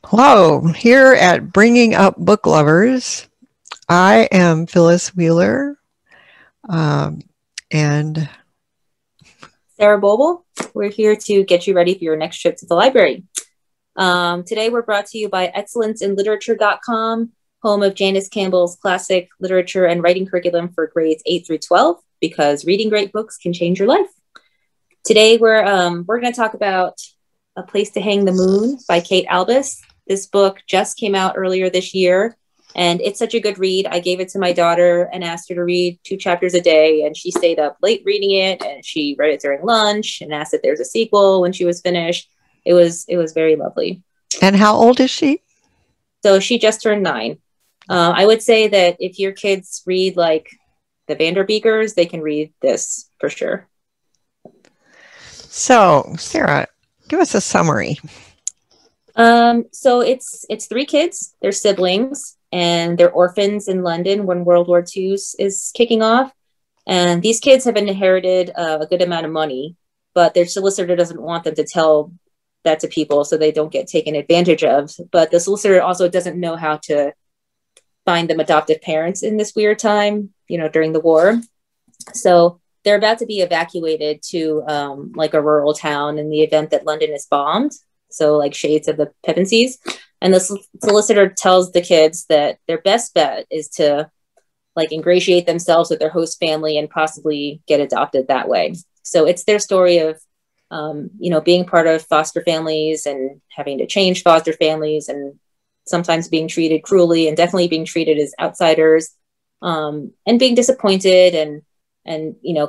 Hello, here at Bringing Up Book Lovers. I am Phyllis Wheeler, um, and Sarah Boble. We're here to get you ready for your next trip to the library. Today we're brought to you by excellenceinliterature.com, home of Janice Campbell's classic literature and writing curriculum for grades 8 through 12, because reading great books can change your life. Today we're going to talk about A Place to Hang the Moon by Kate Albus. This book just came out earlier this year, and it's such a good read. I gave it to my daughter and asked her to read 2 chapters a day, and she stayed up late reading it, and she read it during lunch and asked if there's a sequel when she was finished. It was very lovely. and how old is she? So she just turned 9. I would say that if your kids read like the Vanderbeekers, they can read this for sure. So, Sarah, give us a summary. So it's 3 kids. They're siblings, and they're orphans in London when World War II is kicking off. And these kids have inherited a good amount of money, but their solicitor doesn't want them to tell that to people so they don't get taken advantage of. But the solicitor also doesn't know how to find them adoptive parents in this weird time, during the war. So they're about to be evacuated to like a rural town in the event that London is bombed. So like shades of the Pevensies. And the solicitor tells the kids that their best bet is to like ingratiate themselves with their host family and possibly get adopted that way. So it's their story of, being part of foster families and having to change foster families and sometimes being treated cruelly and definitely being treated as outsiders, and being disappointed and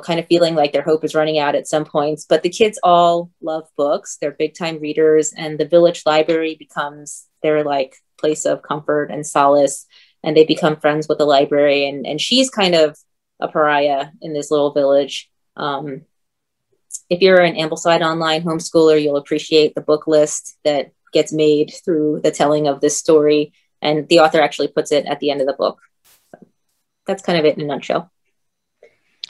kind of feeling like their hope is running out at some points. But the kids all love books. They're big time readers, and the village library becomes their like place of comfort and solace. And they become friends with the library. And she's kind of a pariah in this little village. If you're an Ambleside online homeschooler, you'll appreciate the book list that gets made through the telling of this story. And the author actually puts it at the end of the book. So that's kind of it in a nutshell.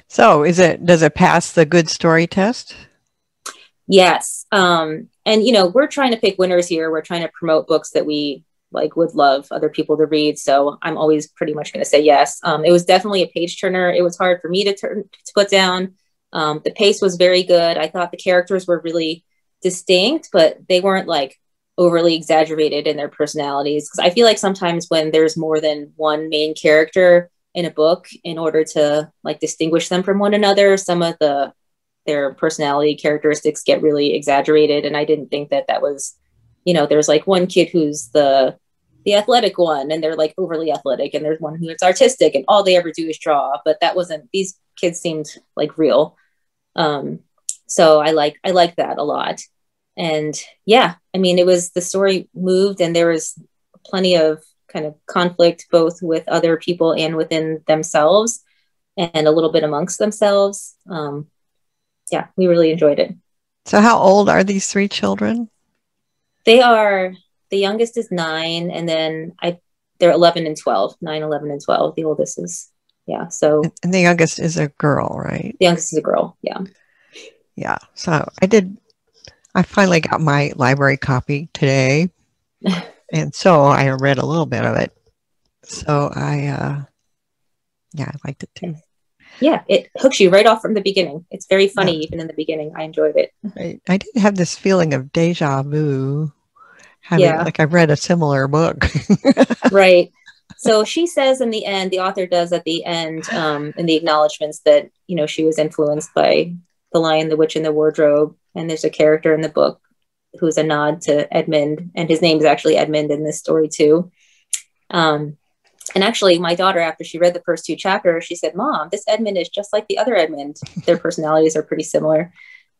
So, does it pass the good story test? Yes. And, we're trying to pick winners here. We're trying to promote books that we like would love other people to read. So I'm always pretty much going to say yes. It was definitely a page turner. It was hard for me to put down. The pace was very good. I thought the characters were really distinct, but they weren't like overly exaggerated in their personalities. Because I feel like sometimes when there's more than one main character in a book, in order to like distinguish them from one another, some of their personality characteristics get really exaggerated. And I didn't think that was, there's like one kid who's the athletic one, and they're like overly athletic, and there's one who's artistic and all they ever do is draw. But that wasn't, these kids seemed like real. So I like that a lot. And yeah, I mean, the story moved, and there was plenty of kind of conflict, both with other people and within themselves, and a little bit amongst themselves. Yeah, we really enjoyed it. So, how old are these 3 children? The youngest is 9, and then they're 11 and 12, 9, 11, and 12. The oldest is, yeah. So, and the youngest is a girl, right? The youngest is a girl. Yeah. Yeah. So I finally got my library copy today. And so I read a little bit of it. So I liked it too. Yeah, it hooks you right off from the beginning. It's very funny, even in the beginning. I enjoyed it. I did have this feeling of deja vu, like I've read a similar book. Right. So she says in the end, the author does at the end, in the acknowledgments, that, she was influenced by The Lion, the Witch, and the Wardrobe. And there's a character in the book who's a nod to Edmund, and his name is actually Edmund in this story too. And actually, my daughter, after she read the first 2 chapters, she said, "Mom, this Edmund is just like the other Edmund. Their personalities are pretty similar."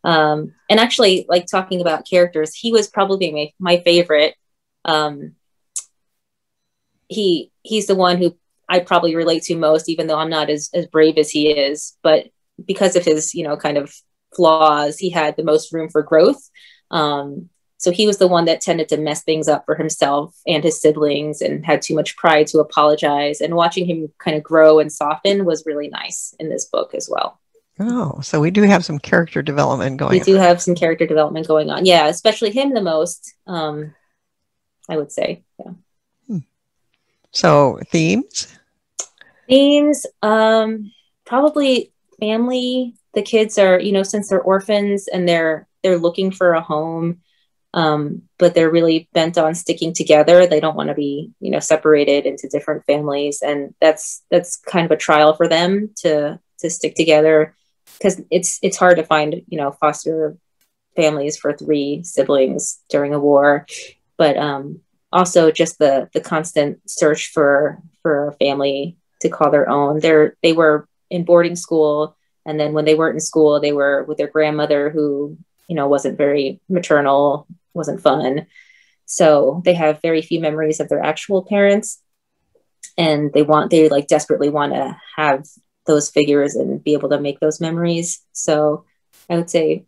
And actually, like talking about characters, he was probably my favorite. He's the one who I probably relate to most, even though I'm not as brave as he is. But because of his, kind of flaws, he had the most room for growth. So he was the one that tended to mess things up for himself and his siblings, and had too much pride to apologize. And watching him kind of grow and soften was really nice in this book as well. Oh, so we do have some character development going on. We do have some character development going on. Yeah, especially him the most. I would say. Yeah. So themes? Themes, probably family. The kids are, since they're orphans and they're looking for a home, but they're really bent on sticking together. They don't want to be, separated into different families, and that's kind of a trial for them to stick together, because it's hard to find, foster families for 3 siblings during a war, but also just the constant search for a family to call their own. They were in boarding school, and then when they weren't in school, they were with their grandmother, who wasn't very maternal, wasn't fun. So they have very few memories of their actual parents, and they like desperately want to have those figures and be able to make those memories. So I would say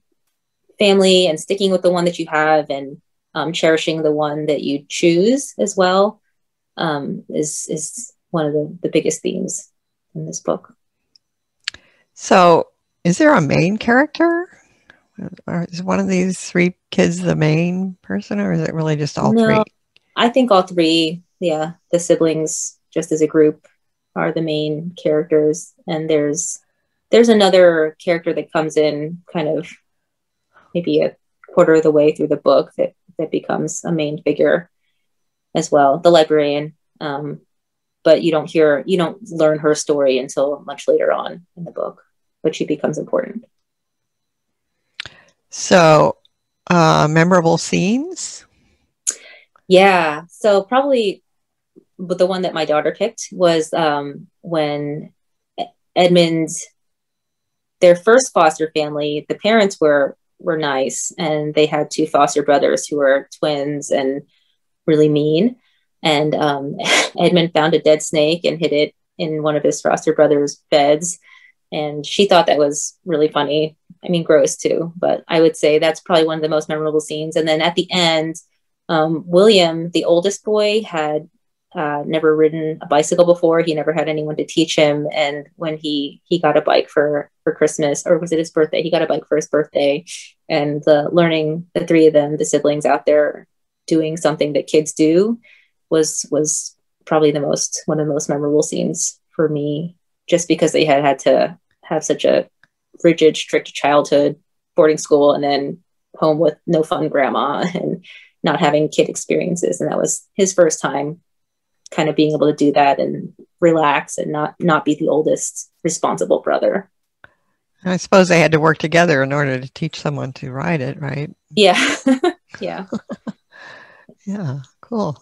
family and sticking with the one that you have, and cherishing the one that you choose as well, is one of the biggest themes in this book. So is there a main character? Or is one of these 3 kids the main person, or is it really just all 3? I think all 3, yeah, the siblings just as a group are the main characters. And there's another character that comes in kind of maybe a quarter of the way through the book that becomes a main figure as well, the librarian. But you don't learn her story until much later on in the book, but she becomes important. So, memorable scenes? Yeah. So probably the one that my daughter picked was when Edmund's, their first foster family, the parents were nice, and they had 2 foster brothers who were twins and really mean. And Edmund found a dead snake and hid it in one of his foster brothers' beds. And she thought that was really funny. I mean, gross too, but I would say that's probably one of the most memorable scenes. And then at the end, William, the oldest boy, had never ridden a bicycle before. He never had anyone to teach him. And when he got a bike for Christmas, or was it his birthday? He got a bike for his birthday. And learning the 3 of them, the siblings out there doing something that kids do, was probably one of the most memorable scenes for me, just because they had to have such a rigid, strict childhood, boarding school, and then home with no fun grandma, and not having kid experiences. And that was his first time kind of being able to do that and relax and not be the oldest responsible brother. I suppose they had to work together in order to teach someone to ride it, right? Yeah. Yeah. Yeah, cool.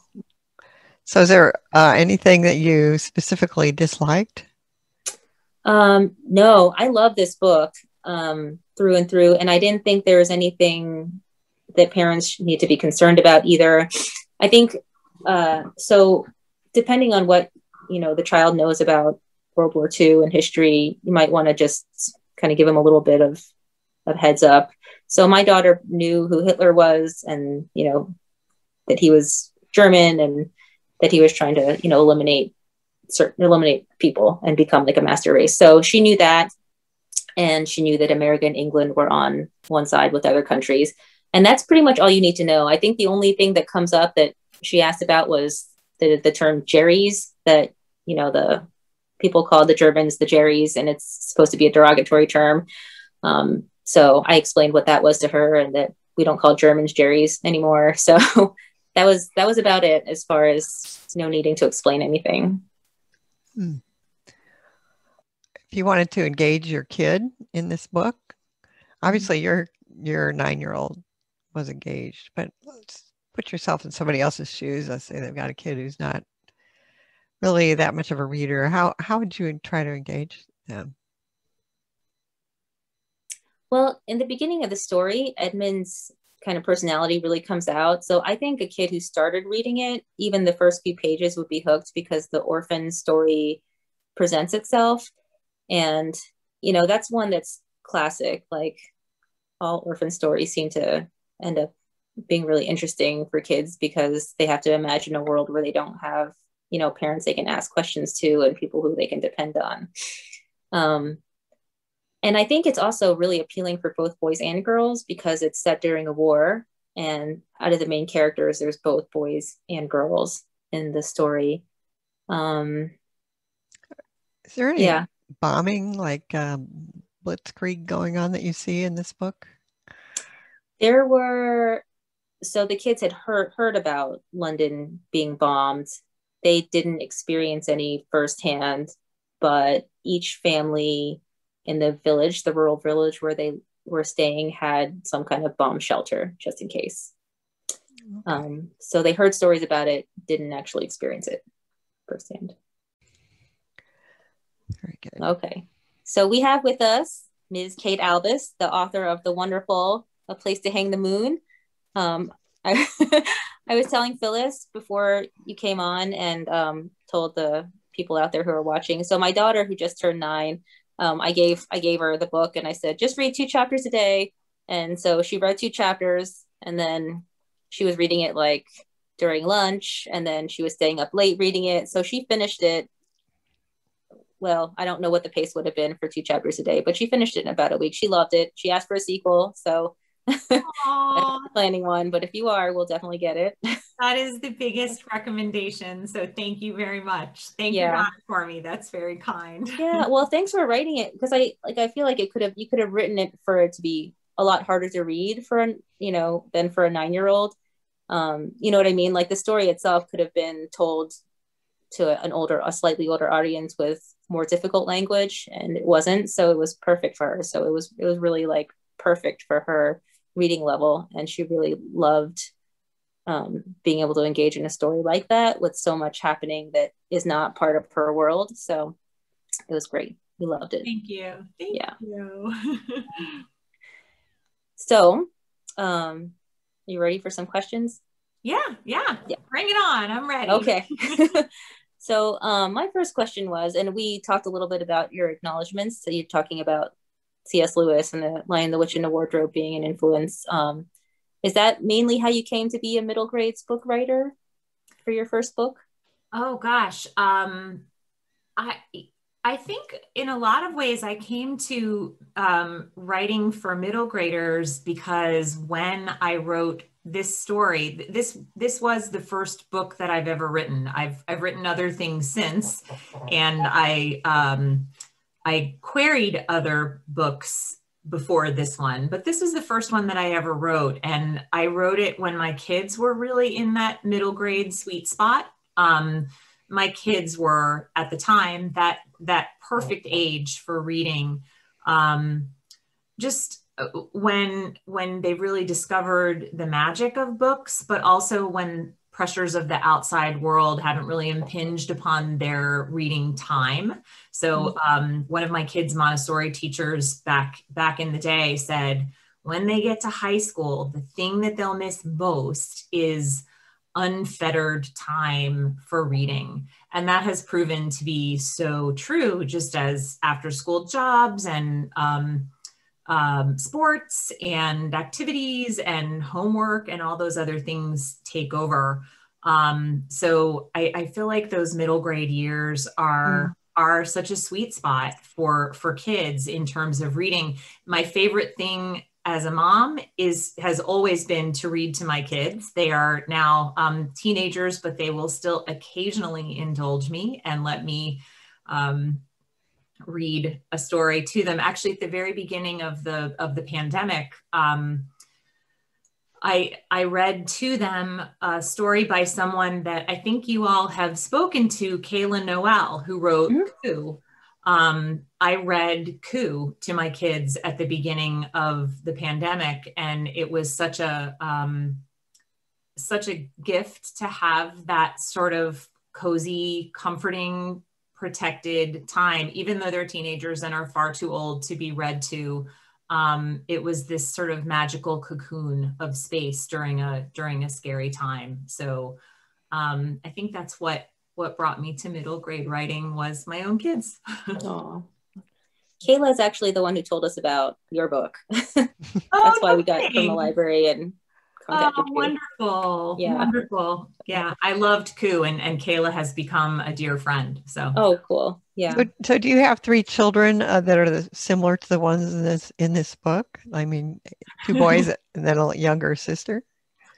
So is there anything that you specifically disliked? No, I love this book through and through. And I didn't think there was anything that parents need to be concerned about either. I think, so depending on what, the child knows about World War II and history, you might want to just kind of give them a little bit of heads up. So my daughter knew who Hitler was, and, that he was German, and that he was trying to, eliminate people and become like a master race. So she knew that. And she knew that America and England were on one side with other countries. And that's pretty much all you need to know. I think the only thing that comes up that she asked about was the term Jerry's, that, the people call the Germans the Jerry's, and it's supposed to be a derogatory term. So I explained what that was to her, and that we don't call Germans Jerry's anymore. So that was about it, as far as needing to explain anything. If you wanted to engage your kid in this book, obviously your 9-year-old was engaged, but let's put yourself in somebody else's shoes. Let's say they've got a kid who's not really that much of a reader. How would you try to engage them? Well, in the beginning of the story, Edmund's kind of personality really comes out. So I think a kid who started reading it, even the first few pages, would be hooked, because the orphan story presents itself. And, that's one that's classic. Like, all orphan stories seem to end up being really interesting for kids, because they have to imagine a world where they don't have, parents they can ask questions to, and people who they can depend on. And I think it's also really appealing for both boys and girls, because it's set during a war, And out of the main characters, there's both boys and girls in the story. Is there any Yeah, bombing like Blitzkrieg going on that you see in this book? there were. So the kids had heard about London being bombed. They didn't experience any firsthand, but each family in the village, the rural village where they were staying, had some kind of bomb shelter just in case. Okay. So they heard stories about it, didn't actually experience it firsthand. Very good. Okay. So we have with us Ms. Kate Albus, the author of the wonderful A Place to Hang the Moon. I, I was telling Phyllis before you came on and told the people out there who are watching. So my daughter, who just turned 9, I gave her the book and I said, just read 2 chapters a day. And so she read 2 chapters, and then she was reading it like during lunch, and then she was staying up late reading it. So she finished it. Well, I don't know what the pace would have been for 2 chapters a day, but she finished it in about a week. She loved it. She asked for a sequel. So I'm not planning one, but if you are, we'll definitely get it. That is the biggest recommendation. So thank you very much. Thank you for me. That's very kind. Yeah. Well, thanks for writing it, because I feel like you could have written it for it to be a lot harder to read for than for a 9-year-old. You know what I mean? Like the story itself could have been told to a slightly older audience with more difficult language, and it wasn't. So it was perfect for her. So it was really like perfect for her reading level, and she really loved being able to engage in a story like that with so much happening that is not part of her world. So it was great. We loved it. Thank you. Thank you. So, you ready for some questions? Yeah. Bring it on. I'm ready. Okay. So my first question was, and we talked a little bit about your acknowledgments. So you're talking about C.S. Lewis and The Lion, the Witch, and the Wardrobe being an influence. Is that mainly how you came to be a middle grades book writer for your first book? Oh gosh. I think in a lot of ways I came to writing for middle graders because when I wrote this story, this was the first book that I've ever written. I've written other things since, and I queried other books before this one, but this is the first one that I ever wrote. And I wrote it when my kids were really in that middle grade sweet spot. My kids were at the time that perfect age for reading. Just when they really discovered the magic of books, but also when pressures of the outside world haven't really impinged upon their reading time. So one of my kids' Montessori teachers back in the day said, when they get to high school, the thing that they'll miss most is unfettered time for reading. And that has proven to be so true, just as after school jobs and sports and activities and homework and all those other things take over. So I feel like those middle grade years are such a sweet spot for kids in terms of reading. My favorite thing as a mom has always been to read to my kids. They are now teenagers, but they will still occasionally indulge me and let me read a story to them. Actually, at the very beginning of the pandemic, I read to them a story by someone that I think you all have spoken to, Kayla Noel, who wrote Coup. I read Coup to my kids at the beginning of the pandemic, and it was such a gift to have that sort of cozy, comforting, protected time, even though they're teenagers and are far too old to be read to. It was this sort of magical cocoon of space during a scary time. So I think that's what brought me to middle grade writing was my own kids. Kayla is actually the one who told us about your book. That's why we got it from the library and contacted you. Wonderful. Yeah. Wonderful. Yeah. I loved Coup, and Kayla has become a dear friend. So. Oh, cool. Yeah. So do you have 3 children that are similar to the ones in this book? I mean, 2 boys and then a younger sister?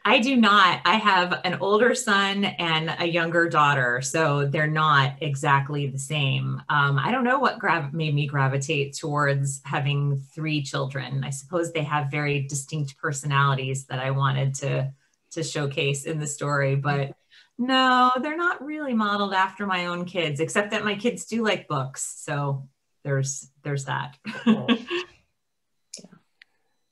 I do not. I have an older son and a younger daughter, so they're not exactly the same. I don't know what made me gravitate towards having 3 children. I suppose they have very distinct personalities that I wanted to showcase in the story, but no, they're not really modeled after my own kids, except that my kids do like books. So there's that.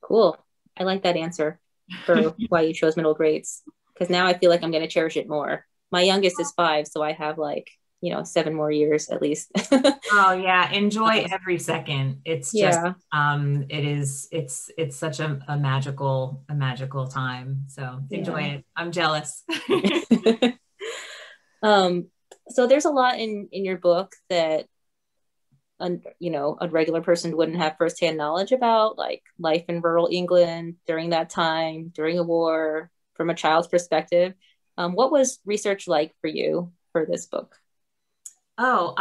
Cool. I like that answer for why you chose middle grades, because now I feel like I'm going to cherish it more. My youngest is 5, so I have 7 more years at least. Oh yeah, enjoy every second. It's just it's such a magical time. So enjoy it. I'm jealous. So there's a lot in your book that a regular person wouldn't have firsthand knowledge about, like life in rural England during that time, during a war, from a child's perspective. What was research like for you for this book? Oh,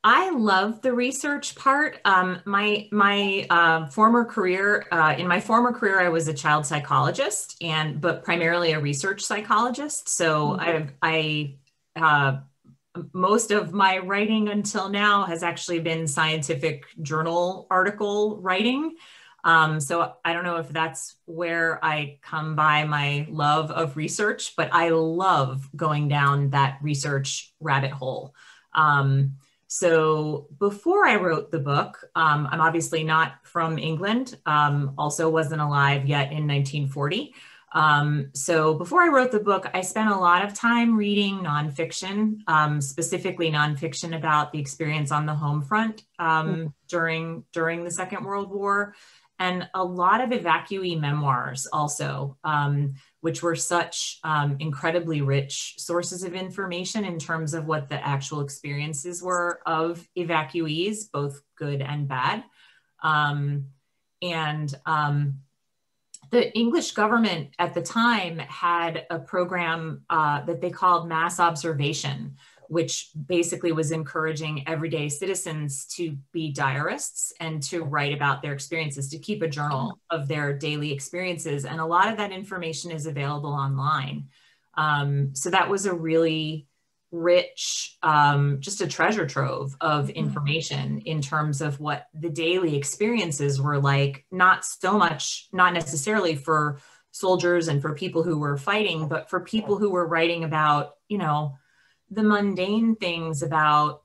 I love the research part. My former career, in my former career, I was a child psychologist but primarily a research psychologist. So I most of my writing until now has actually been scientific journal article writing. So I don't know if that's where I come by my love of research, but I love going down that research rabbit hole. So before I wrote the book, I'm obviously not from England, also wasn't alive yet in 1940. So before I wrote the book, I spent a lot of time reading nonfiction, specifically nonfiction about the experience on the home front during the Second World War, and a lot of evacuee memoirs also, which were such incredibly rich sources of information in terms of what the actual experiences were of evacuees, both good and bad. The English government at the time had a program that they called mass observation, which basically was encouraging everyday citizens to be diarists and to write about their experiences, to keep a journal of their daily experiences. And a lot of that information is available online. So that was a really rich, just a treasure trove of information in terms of what the daily experiences were like, not necessarily for soldiers and for people who were fighting, but for people who were writing about, the mundane things about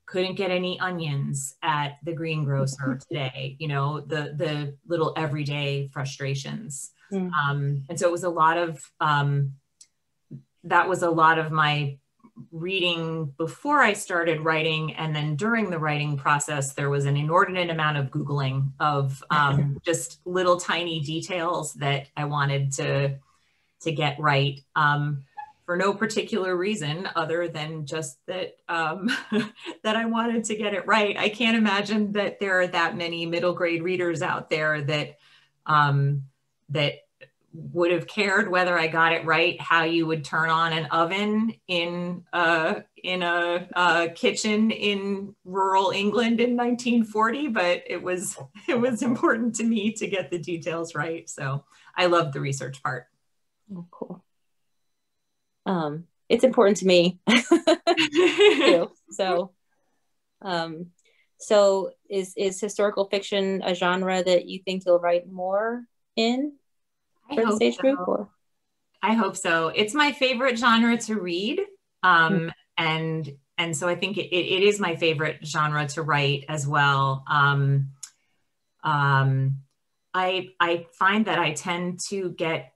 couldn't get any onions at the greengrocer today, the little everyday frustrations. And so it was that was a lot of my reading before I started writing. And then during the writing process, there was an inordinate amount of Googling of just little tiny details that I wanted to get right. For no particular reason other than just that that I wanted to get it right. I can't imagine that there are that many middle grade readers out there that that would have cared whether I got it right, how you would turn on an oven in a kitchen in rural England in 1940. But it was important to me to get the details right. So I love the research part. Oh, cool. It's important to me too. So is historical fiction a genre that you think you'll write more in for this age group? Or? I hope so. It's my favorite genre to read. And so I think it is my favorite genre to write as well. I find that I tend to get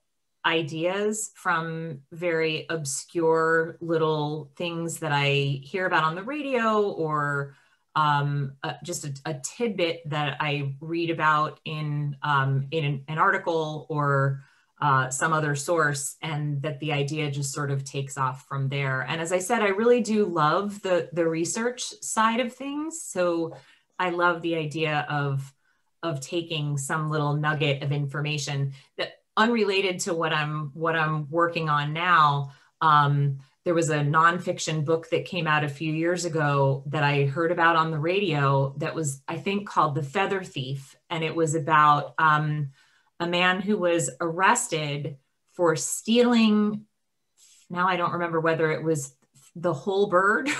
ideas from very obscure little things that I hear about on the radio, or just a tidbit that I read about in an article or some other source, and that the idea just sort of takes off from there. And as I said, I really do love the research side of things. So I love the idea of taking some little nugget of information that unrelated to what I'm working on now. There was a nonfiction book that came out a few years ago that I heard about on the radio that was, I think, called The Feather Thief. And it was about an a man who was arrested for stealing, now I don't remember whether it was the whole bird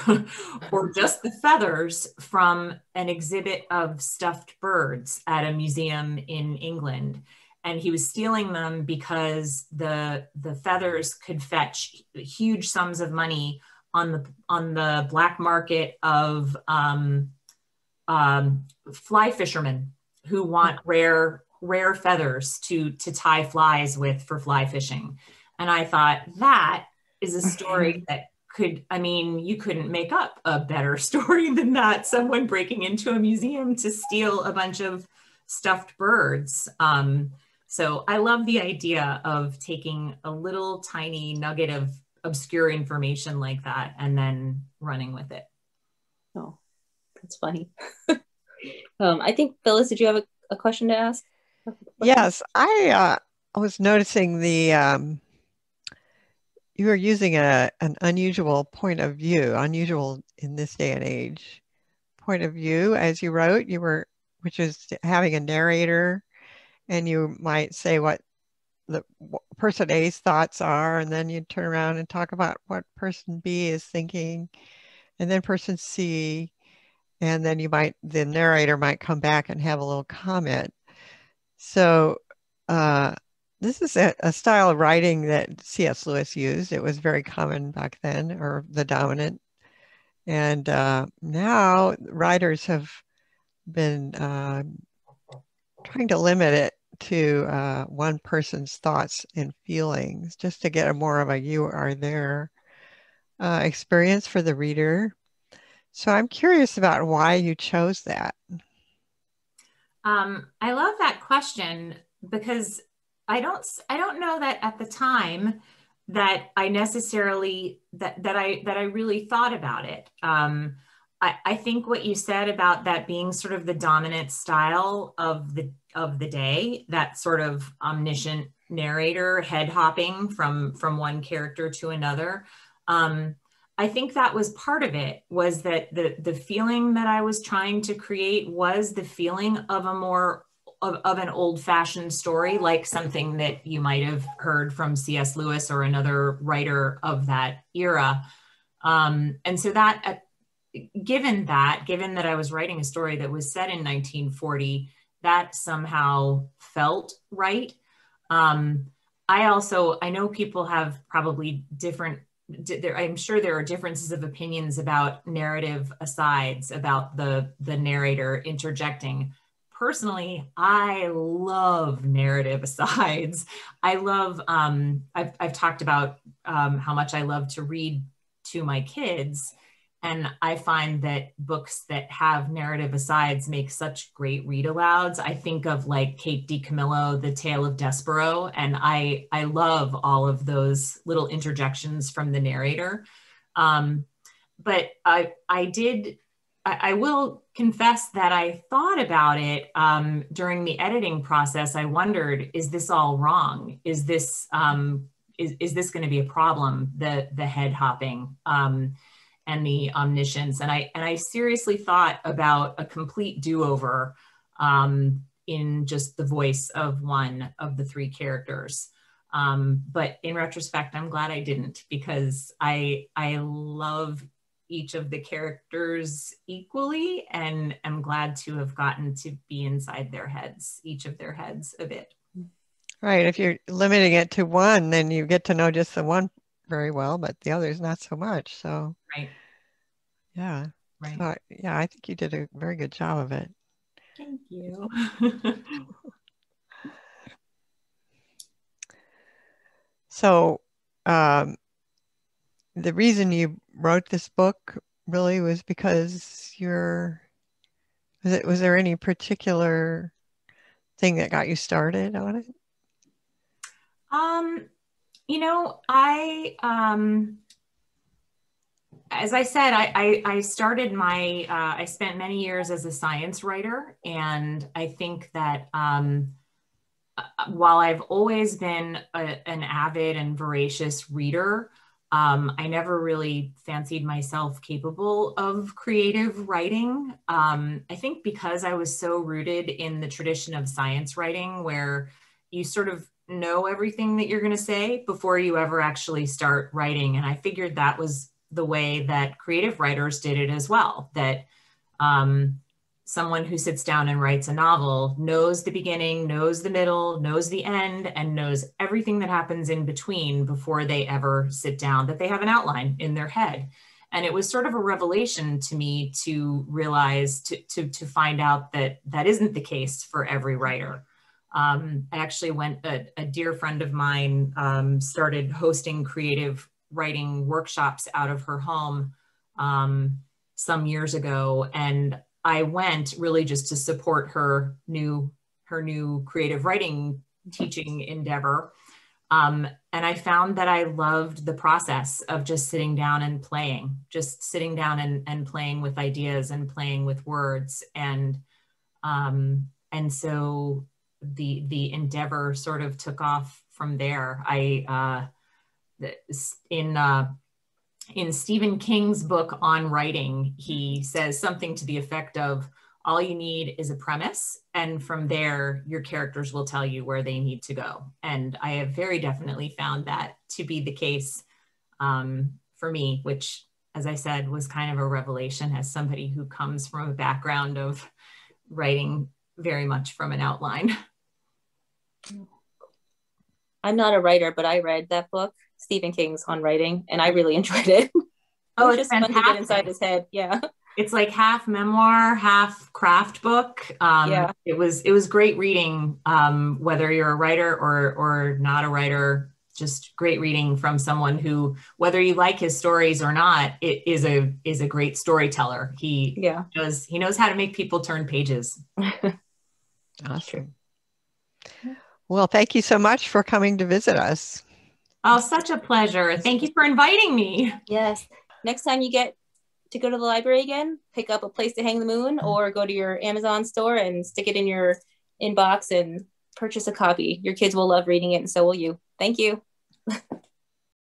or just the feathers, from an exhibit of stuffed birds at a museum in England. And he was stealing them because the feathers could fetch huge sums of money on the black market of fly fishermen who want rare feathers to tie flies with for fly fishing. And I thought, that is a story that could, I mean, you couldn't make up a better story than that. Someone breaking into a museum to steal a bunch of stuffed birds. So I love the idea of taking a little tiny nugget of obscure information like that and then running with it. Oh, that's funny. I think, Phyllis, did you have a question to ask? Yes, I was noticing the you were using an unusual point of view, unusual in this day and age point of view as you wrote. Which is having a narrator, and you might say what the person A's thoughts are, and then you turn around and talk about what person B is thinking, and then person C, and then the narrator might come back and have a little comment. So this is a style of writing that C.S. Lewis used. It was very common back then, or the dominant. And now writers have been trying to limit it to one person's thoughts and feelings, just to get a more of a you are there experience for the reader. So I'm curious about why you chose that. I love that question, because I don't know that at the time that I necessarily that I really thought about it. I think what you said about that being sort of the dominant style of the day, that sort of omniscient narrator head hopping from one character to another. I think that was part of it, was that the feeling that I was trying to create was the feeling of an old-fashioned story, like something that you might have heard from C.S. Lewis or another writer of that era. And so that, given that I was writing a story that was set in 1940, that somehow felt right. I know people have probably different, I'm sure there are differences of opinions about narrative asides, about the narrator interjecting. Personally, I love narrative asides. I love, I've talked about how much I love to read to my kids. And I find that books that have narrative asides make such great read alouds. I think of like Kate DiCamillo, The Tale of Despero, and I love all of those little interjections from the narrator. But I will confess that I thought about it during the editing process. I wondered, is this all wrong? Is this going to be a problem? The head hopping and the omniscience, and I seriously thought about a complete do-over in just the voice of one of the three characters. But in retrospect, I'm glad I didn't, because I love each of the characters equally, and I'm glad to have gotten to be inside their heads, each of their heads a bit. Right. If you're limiting it to one, then you get to know just the one very well, but the others not so much. So right. Yeah. Right. So, yeah, I think you did a very good job of it. Thank you. So the reason you wrote this book really was because was there any particular thing that got you started on it? As I said, I started I spent many years as a science writer. And I think that while I've always been an avid and voracious reader, I never really fancied myself capable of creative writing. I think because I was so rooted in the tradition of science writing, where you sort of know everything that you're going to say before you ever actually start writing. And I figured that was the way that creative writers did it as well, that someone who sits down and writes a novel knows the beginning, knows the middle, knows the end, and knows everything that happens in between before they ever sit down, that they have an outline in their head. And it was sort of a revelation to me to realize, to find out that that isn't the case for every writer. I actually a dear friend of mine started hosting creative writing workshops out of her home some years ago. And I went really just to support her new creative writing teaching endeavor. And I found that I loved the process of just sitting down and playing, and playing with ideas and playing with words. And so the endeavor sort of took off from there. In Stephen King's book on writing, he says something to the effect of, all you need is a premise, and from there, your characters will tell you where they need to go. And I have very definitely found that to be the case for me, which, as I said, was kind of a revelation as somebody who comes from a background of writing very much from an outline. I'm not a writer, but I read that book, Stephen King's On Writing, and I really enjoyed it. Oh, it's just fun to get inside his head. Yeah. It's like half memoir, half craft book. Yeah. It was great reading, whether you're a writer or not a writer, just great reading from someone who, whether you like his stories or not, it is a great storyteller. He knows how to make people turn pages. Awesome. Well, thank you so much for coming to visit us. Oh, such a pleasure. Thank you for inviting me. Yes. Next time you get to go to the library again, pick up A Place to Hang the Moon, or go to your Amazon store and stick it in your inbox and purchase a copy. Your kids will love reading it, and so will you. Thank you.